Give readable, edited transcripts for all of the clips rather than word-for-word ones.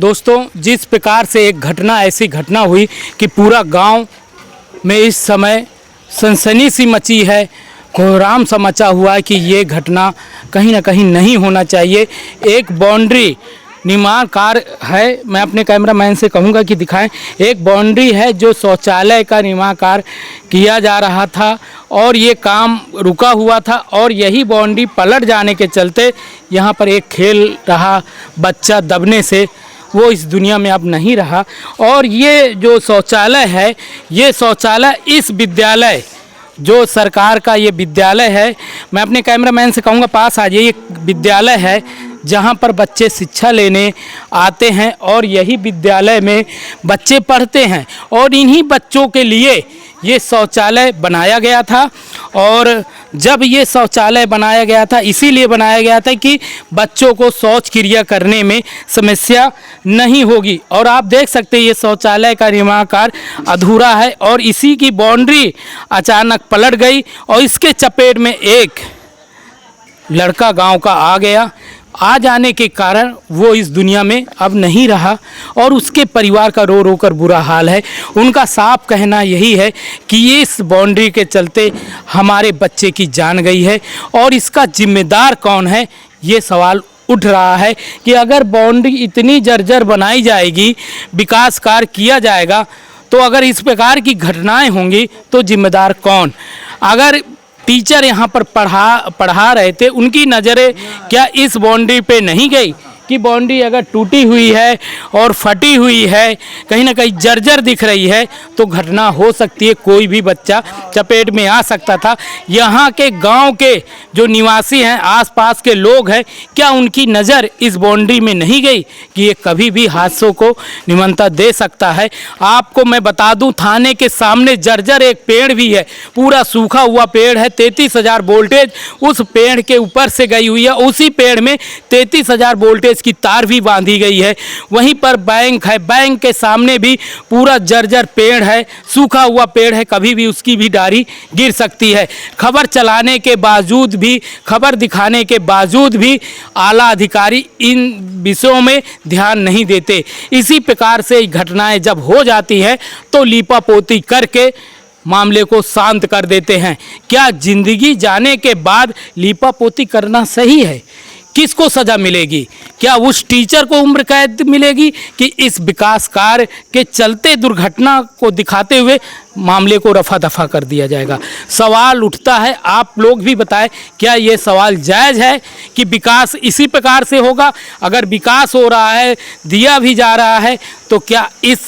दोस्तों, जिस प्रकार से एक घटना ऐसी घटना हुई कि पूरा गांव में इस समय सनसनी सी मची है, कोहराम सा मचा हुआ है कि ये घटना कहीं ना कहीं नहीं होना चाहिए। एक बाउंड्री निर्माण कार्य है, मैं अपने कैमरामैन से कहूँगा कि दिखाएं। एक बाउंड्री है जो शौचालय का निर्माण कार्य किया जा रहा था और ये काम रुका हुआ था और यही बाउंड्री पलट जाने के चलते यहाँ पर एक खेल रहा बच्चा दबने से वो इस दुनिया में अब नहीं रहा। और ये जो शौचालय है, ये शौचालय इस विद्यालय जो सरकार का ये विद्यालय है, मैं अपने कैमरामैन से कहूँगा पास आ जाइए। ये विद्यालय है जहाँ पर बच्चे शिक्षा लेने आते हैं और यही विद्यालय में बच्चे पढ़ते हैं और इन्हीं बच्चों के लिए ये शौचालय बनाया गया था। और जब ये शौचालय बनाया गया था इसीलिए बनाया गया था कि बच्चों को शौच क्रिया करने में समस्या नहीं होगी। और आप देख सकते हैं ये शौचालय का निर्माण कार्य अधूरा है और इसी की बाउंड्री अचानक पलट गई और इसके चपेट में एक लड़का गांव का आ गया। आ जाने के कारण वो इस दुनिया में अब नहीं रहा और उसके परिवार का रो रो कर बुरा हाल है। उनका साफ कहना यही है कि ये इस बाउंड्री के चलते हमारे बच्चे की जान गई है और इसका जिम्मेदार कौन है, ये सवाल उठ रहा है कि अगर बाउंड्री इतनी जर्जर बनाई जाएगी, विकास कार्य किया जाएगा, तो अगर इस प्रकार की घटनाएं होंगी तो जिम्मेदार कौन? अगर टीचर यहाँ पर पढ़ा रहे थे, उनकी नज़रें क्या इस बाउंड्री पे नहीं गई कि बाउंड्री अगर टूटी हुई है और फटी हुई है, कहीं ना कहीं जर्जर दिख रही है तो घटना हो सकती है, कोई भी बच्चा चपेट में आ सकता था। यहाँ के गांव के जो निवासी हैं, आसपास के लोग हैं, क्या उनकी नज़र इस बाउंड्री में नहीं गई कि ये कभी भी हादसों को निमंत्रण दे सकता है? आपको मैं बता दूं, थाने के सामने जर्जर एक पेड़ भी है, पूरा सूखा हुआ पेड़ है। 33,000 वोल्टेज उस पेड़ के ऊपर से गई हुई है। उसी पेड़ में 33,000 वोल्टेज की तार भी बांधी गई है। वहीं पर बैंक है, बैंक के सामने भी पूरा जर्जर पेड़ है, सूखा हुआ पेड़ है, कभी भी उसकी भी डाली गिर सकती है। खबर चलाने के बावजूद भी, खबर दिखाने के बावजूद भी आला अधिकारी इन विषयों में ध्यान नहीं देते। इसी प्रकार से घटनाएं जब हो जाती हैं तो लीपापोती करके मामले को शांत कर देते हैं। क्या जिंदगी जाने के बाद लीपापोती करना सही है? किसको सज़ा मिलेगी? क्या उस टीचर को उम्र कैद मिलेगी कि इस विकास कार्य के चलते दुर्घटना को दिखाते हुए मामले को रफा दफा कर दिया जाएगा? सवाल उठता है, आप लोग भी बताएं, क्या ये सवाल जायज़ है कि विकास इसी प्रकार से होगा? अगर विकास हो रहा है, दिया भी जा रहा है, तो क्या इस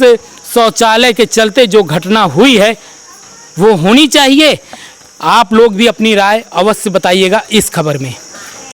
शौचालय के चलते जो घटना हुई है वो होनी चाहिए? आप लोग भी अपनी राय अवश्य बताइएगा इस खबर में।